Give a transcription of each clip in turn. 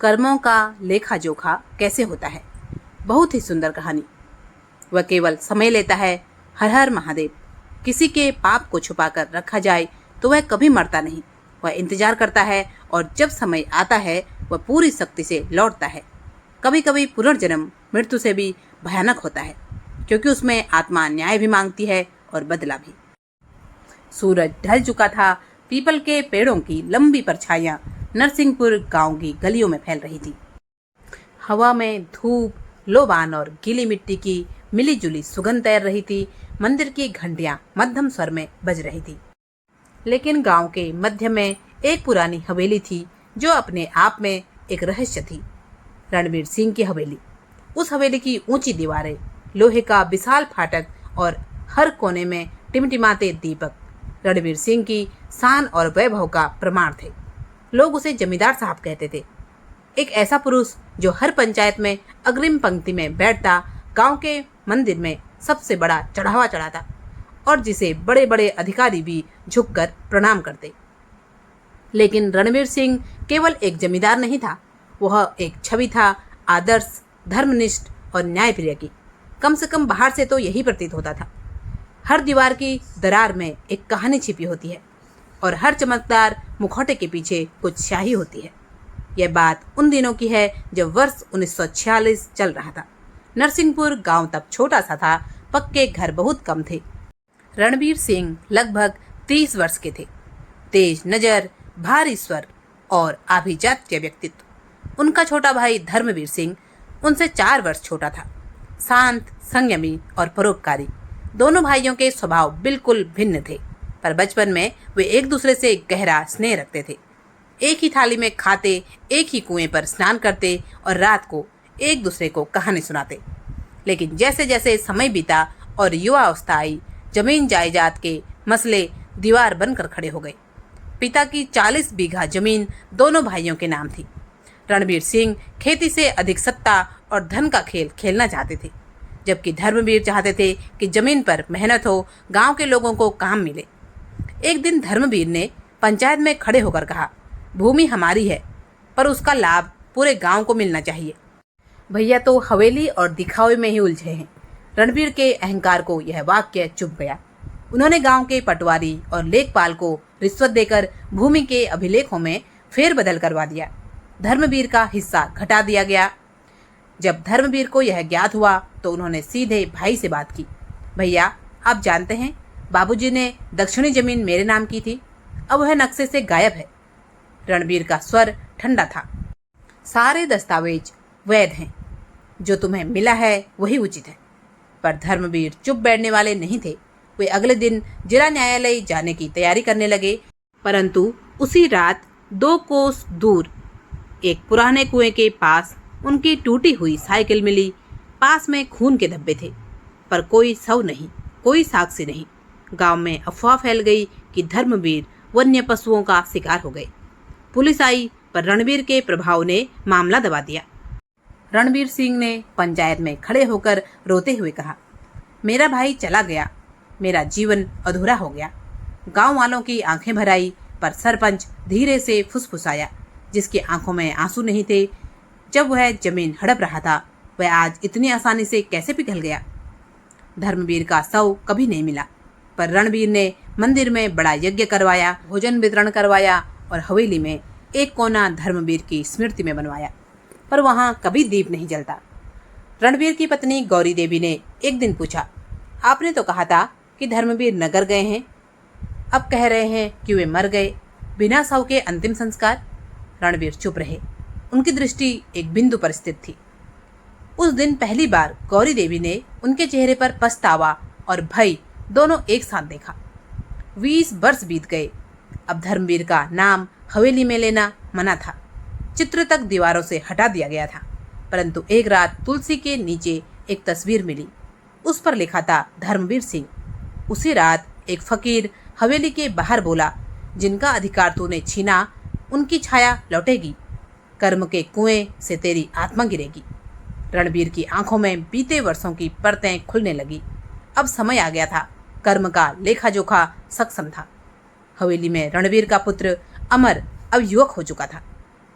कर्मों का लेखा जोखा कैसे होता है। बहुत ही सुंदर कहानी। वह केवल समय लेता है। हर हर महादेव। किसी के पाप को छुपाकर रखा जाए तो वह कभी मरता नहीं। वह इंतजार करता है और जब समय आता है वह पूरी शक्ति से लौटता है। कभी कभी पुनर्जन्म मृत्यु से भी भयानक होता है, क्योंकि उसमें आत्मा न्याय भी मांगती है और बदला भी। सूरज ढल चुका था। पीपल के पेड़ों की लंबी परछाइयां नरसिंहपुर गांव की गलियों में फैल रही थी। हवा में धूप, लोबान और गीली मिट्टी की मिलीजुली सुगंध तैर रही थी। मंदिर की घंटियां मध्यम स्वर में बज रही थी। लेकिन गांव के मध्य में एक पुरानी हवेली थी जो अपने आप में एक रहस्य थी। रणबीर सिंह की हवेली। उस हवेली की ऊंची दीवारें, लोहे का विशाल फाटक और हर कोने में टिमटिमाते दीपक रणबीर सिंह की शान और वैभव का प्रमाण थे। लोग उसे जमींदार साहब कहते थे। एक ऐसा पुरुष जो हर पंचायत में अग्रिम पंक्ति में बैठता, गांव के मंदिर में सबसे बड़ा चढ़ावा चढ़ाता और जिसे बड़े बड़े अधिकारी भी झुककर प्रणाम करते। लेकिन रणबीर सिंह केवल एक जमींदार नहीं था, वह एक छवि था, आदर्श, धर्मनिष्ठ और न्यायप्रिय की। कम से कम बाहर से तो यही प्रतीत होता था। हर दीवार की दरार में एक कहानी छिपी होती है और हर चमकदार मुखौटे के पीछे कुछ स्याही होती है। यह बात उन दिनों की है जब वर्ष 1946 चल रहा था। नरसिंहपुर गांव तब छोटा सा था, पक्के घर बहुत कम थे। रणबीर सिंह लगभग 30 वर्ष के थे। तेज नजर, भारी स्वर और आभिजात्य व्यक्तित्व। उनका छोटा भाई धर्मवीर सिंह उनसे 4 वर्ष छोटा था। शांत, संयमी और परोपकारी। दोनों भाइयों के स्वभाव बिल्कुल भिन्न थे, पर बचपन में वे एक दूसरे से गहरा स्नेह रखते थे। एक ही थाली में खाते, एक ही कुएं पर स्नान करते और रात को एक दूसरे को कहानी सुनाते। लेकिन जैसे जैसे समय बीता और युवा अवस्था आई, जमीन जायदाद के मसले दीवार बनकर खड़े हो गए। पिता की 40 बीघा जमीन दोनों भाइयों के नाम थी। रणबीर सिंह खेती से अधिक सत्ता और धन का खेल खेलना चाहते थे, जबकि धर्मवीर चाहते थे कि जमीन पर मेहनत हो, गांव के लोगों को काम मिले। एक दिन धर्मवीर ने पंचायत में खड़े होकर कहा, भूमि हमारी है, पर उसका लाभ पूरे गांव को मिलना चाहिए। भैया तो हवेली और दिखावे में ही उलझे हैं। रणबीर के अहंकार को यह वाक्य चुभ गया। उन्होंने गांव के पटवारी और लेखपाल को रिश्वत देकर भूमि के अभिलेखों में फेरबदल करवा दिया। धर्मवीर का हिस्सा घटा दिया गया। जब धर्मवीर को यह ज्ञात हुआ तो उन्होंने सीधे भाई से बात की, भैया आप जानते हैं बाबूजी ने दक्षिणी जमीन मेरे नाम की थी, अब वह नक्शे से गायब है। रणबीर का स्वर ठंडा था। सारे दस्तावेज वैध हैं, जो तुम्हें मिला है वही उचित है। पर धर्मवीर चुप बैठने वाले नहीं थे। वे अगले दिन जिला न्यायालय जाने की तैयारी करने लगे, परंतु उसी रात 2 कोस दूर एक पुराने कुएं के पास उनकी टूटी हुई साइकिल मिली। पास में खून के धब्बे थे, पर कोई शव नहीं, कोई साक्षी नहीं। गांव में अफवाह फैल गई कि धर्मवीर वन्य पशुओं का शिकार हो गए। पुलिस आई, पर रणबीर के प्रभाव ने मामला दबा दिया। रणबीर सिंह ने पंचायत में खड़े होकर रोते हुए कहा, मेरा भाई चला गया, मेरा जीवन अधूरा हो गया। गांव वालों की आंखें भर आई, पर सरपंच धीरे से फुसफुसाया, जिसकी आंखों में आंसू नहीं थे। जब वह जमीन हड़प रहा था, वह आज इतनी आसानी से कैसे पिघल गया। धर्मवीर का शव कभी नहीं मिला, पर रणबीर ने मंदिर में बड़ा यज्ञ करवाया, भोजन वितरण करवाया और हवेली में एक कोना धर्मवीर की स्मृति में बनवाया, पर वहां कभी दीप नहीं जलता। रणबीर की पत्नी गौरी देवी ने एक दिन पूछा, आपने तो कहा था कि धर्मवीर नगर गए हैं, अब कह रहे हैं कि वे मर गए, बिना शव के अंतिम संस्कार। रणबीर चुप रहे। उनकी दृष्टि एक बिंदु पर स्थित थी। उस दिन पहली बार गौरी देवी ने उनके चेहरे पर पछतावा और भय दोनों एक साथ देखा। 20 वर्ष बीत गए। अब धर्मवीर का नाम हवेली में लेना मना था। चित्र तक दीवारों से हटा दिया गया था, परंतु एक रात तुलसी के नीचे एक तस्वीर मिली। उस पर लिखा था धर्मवीर सिंह। उसी रात एक फकीर हवेली के बाहर बोला, जिनका अधिकार तूने छीना उनकी छाया लौटेगी, कर्म के कुएं से तेरी आत्मा गिरेगी। रणबीर की आंखों में बीते वर्षों की परतें खुलने लगी। अब समय आ गया था। कर्म का लेखा जोखा सक्षम था। हवेली में रणबीर का पुत्र अमर अब युवक हो चुका था।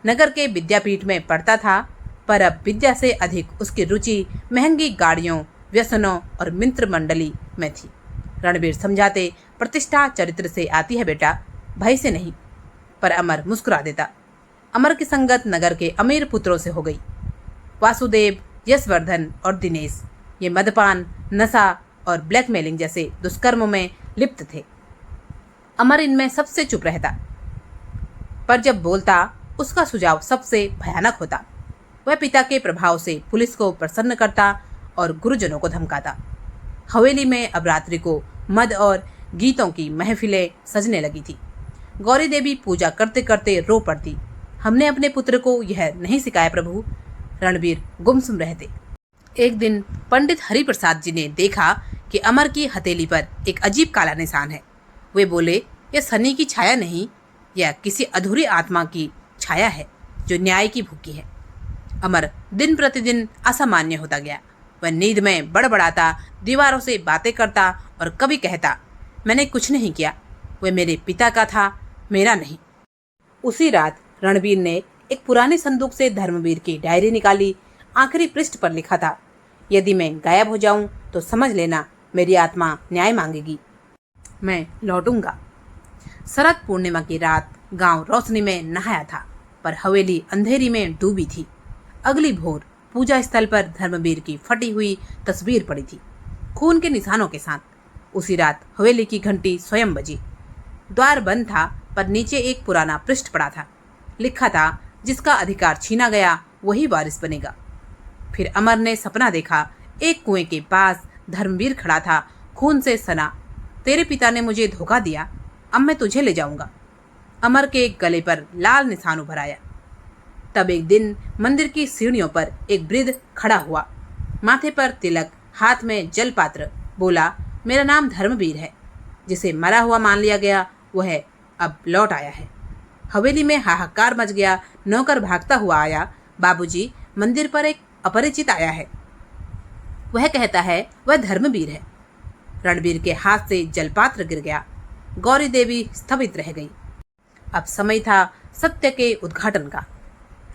नगर के विद्यापीठ में पढ़ता था, पर अब विद्या से अधिक उसकी रुचि महंगी गाड़ियों, व्यसनों और मित्र मंडली में थी। रणबीर समझाते, प्रतिष्ठा चरित्र से आती है बेटा, भय से नहीं। पर अमर मुस्कुरा देता। अमर की संगत नगर के अमीर पुत्रों से हो गई। वासुदेव, यशवर्धन और दिनेश ये मदपान, नशा और ब्लैकमेलिंग जैसे दुष्कर्मों में लिप्त थे। अमर इनमें सबसे चुप रहता, पर जब बोलता उसका सुझाव सबसे भयानक होता। वह पिता के प्रभाव से पुलिस को प्रसन्न करता और गुरुजनों को धमकाता। हवेली में अब रात्रि को मद और गीतों की महफिलें सजने लगी थी। गौरी देवी पूजा करते करते रो पड़ती। हमने अपने पुत्र को यह नहीं सिखाया प्रभु। रणबीर गुमसुम रहते। एक दिन पंडित हरिप्रसाद जी ने देखा कि अमर की हथेली पर एक अजीब काला निशान है। वे बोले, यह शनि की छाया नहीं, यह किसी अधूरी आत्मा की छाया है जो न्याय की भूखी है। अमर दिन प्रतिदिन असामान्य होता गया। वह नींद में बड़बड़ाता, दीवारों से बातें करता और कभी कहता, मैंने कुछ नहीं किया, वह मेरे पिता का था, मेरा नहीं। उसी रात रणबीर ने एक पुराने संदूक से धर्मवीर की डायरी निकाली। आखिरी पृष्ठ पर लिखा था, यदि मैं गायब हो जाऊं तो समझ लेना मेरी आत्मा न्याय मांगेगी, मैं लौटूंगा। शरद पूर्णिमा की रात गांव रोशनी में नहाया था, पर हवेली अंधेरी में डूबी थी। अगली भोर पूजा स्थल पर धर्मवीर की फटी हुई तस्वीर पड़ी थी, खून के निशानों के साथ। उसी रात हवेली की घंटी स्वयं बजी। द्वार बंद था, पर नीचे एक पुराना पृष्ठ पड़ा था। लिखा था, जिसका अधिकार छीना गया वही वारिस बनेगा। फिर अमर ने सपना देखा, एक कुएं के पास धर्मवीर खड़ा था, खून से सना। तेरे पिता ने मुझे धोखा दिया, अब मैं तुझे ले जाऊंगा। अमर के गले पर लाल निशान उभर आया। तब एक दिन मंदिर की सीढ़ियों पर एक वृद्ध खड़ा हुआ, माथे पर तिलक, हाथ में जलपात्र। बोला, मेरा नाम धर्मवीर है। जिसे मरा हुआ मान लिया गया वह अब लौट आया है। हवेली में हाहाकार मच गया। नौकर भागता हुआ आया, बाबूजी, मंदिर पर एक अपरिचित आया है। वह कहता है वह धर्मवीर है। रणबीर के हाथ से जलपात्र गिर गया। गौरी देवी स्थगित रह गई। अब समय था सत्य के उद्घाटन का।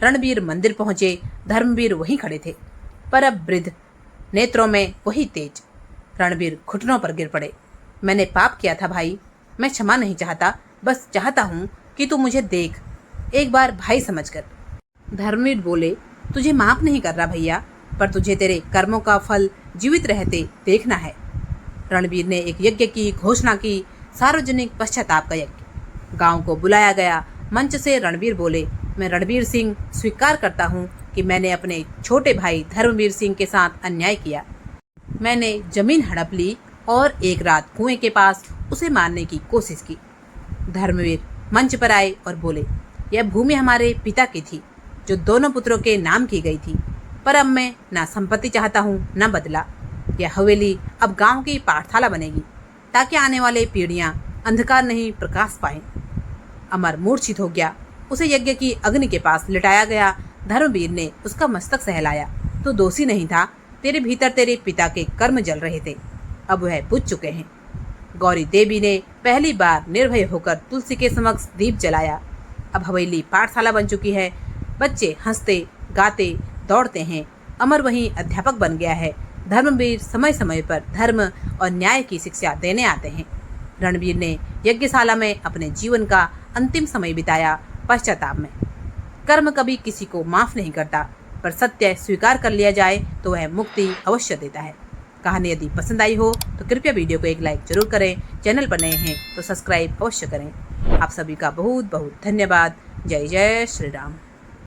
रणबीर मंदिर पहुंचे, धर्मवीर वहीं खड़े थे, पर अब वृद्ध, नेत्रों में वही तेज। रणबीर घुटनों पर गिर पड़े। मैंने पाप किया था भाई, मैं क्षमा नहीं चाहता, बस चाहता हूँ कि तू मुझे देख, एक बार भाई समझकर। धर्मवीर बोले, तुझे माफ नहीं कर रहा भैया, पर तुझे तेरे कर्मों का फल जीवित रहते देखना है। रणबीर ने एक यज्ञ की घोषणा की, सार्वजनिक पश्चाताप का यज्ञ। गांव को बुलाया गया। मंच से रणबीर बोले, मैं रणबीर सिंह स्वीकार करता हूँ कि मैंने अपने छोटे भाई धर्मवीर सिंह के साथ अन्याय किया। मैंने जमीन हड़प ली और एक रात कुएं के पास उसे मारने की कोशिश की। धर्मवीर मंच पर आए और बोले, यह भूमि हमारे पिता की थी, जो दोनों पुत्रों के नाम की गई थी, पर अब मैं ना संपत्ति चाहता हूँ न बदला। यह हवेली अब गांव की पाठशाला बनेगी, ताकि आने वाले पीढ़ियां अंधकार नहीं प्रकाश पाएं। अमर मूर्छित हो गया। उसे यज्ञ की अग्नि के पास लिटाया गया। धर्मवीर ने उसका मस्तक सहलाया। तो दोषी नहीं था, तेरे भीतर तेरे पिता के कर्म जल रहे थे, अब वह बुझ चुके हैं। गौरी देवी ने पहली बार निर्भय होकर तुलसी के समक्ष दीप जलाया। अब हवेली पाठशाला बन चुकी है। बच्चे हंसते गाते दौड़ते हैं। अमर वहीं अध्यापक बन गया है। धर्मवीर समय समय पर धर्म और न्याय की शिक्षा देने आते हैं। रणबीर ने यज्ञशाला में अपने जीवन का अंतिम समय बिताया, पश्चाताप में। कर्म कभी किसी को माफ नहीं करता, पर सत्य स्वीकार कर लिया जाए तो वह मुक्ति अवश्य देता है। कहानी यदि पसंद आई हो तो कृपया वीडियो को एक लाइक जरूर करें। चैनल पर नए हैं तो सब्सक्राइब अवश्य करें। आप सभी का बहुत बहुत धन्यवाद। जय जय श्री राम।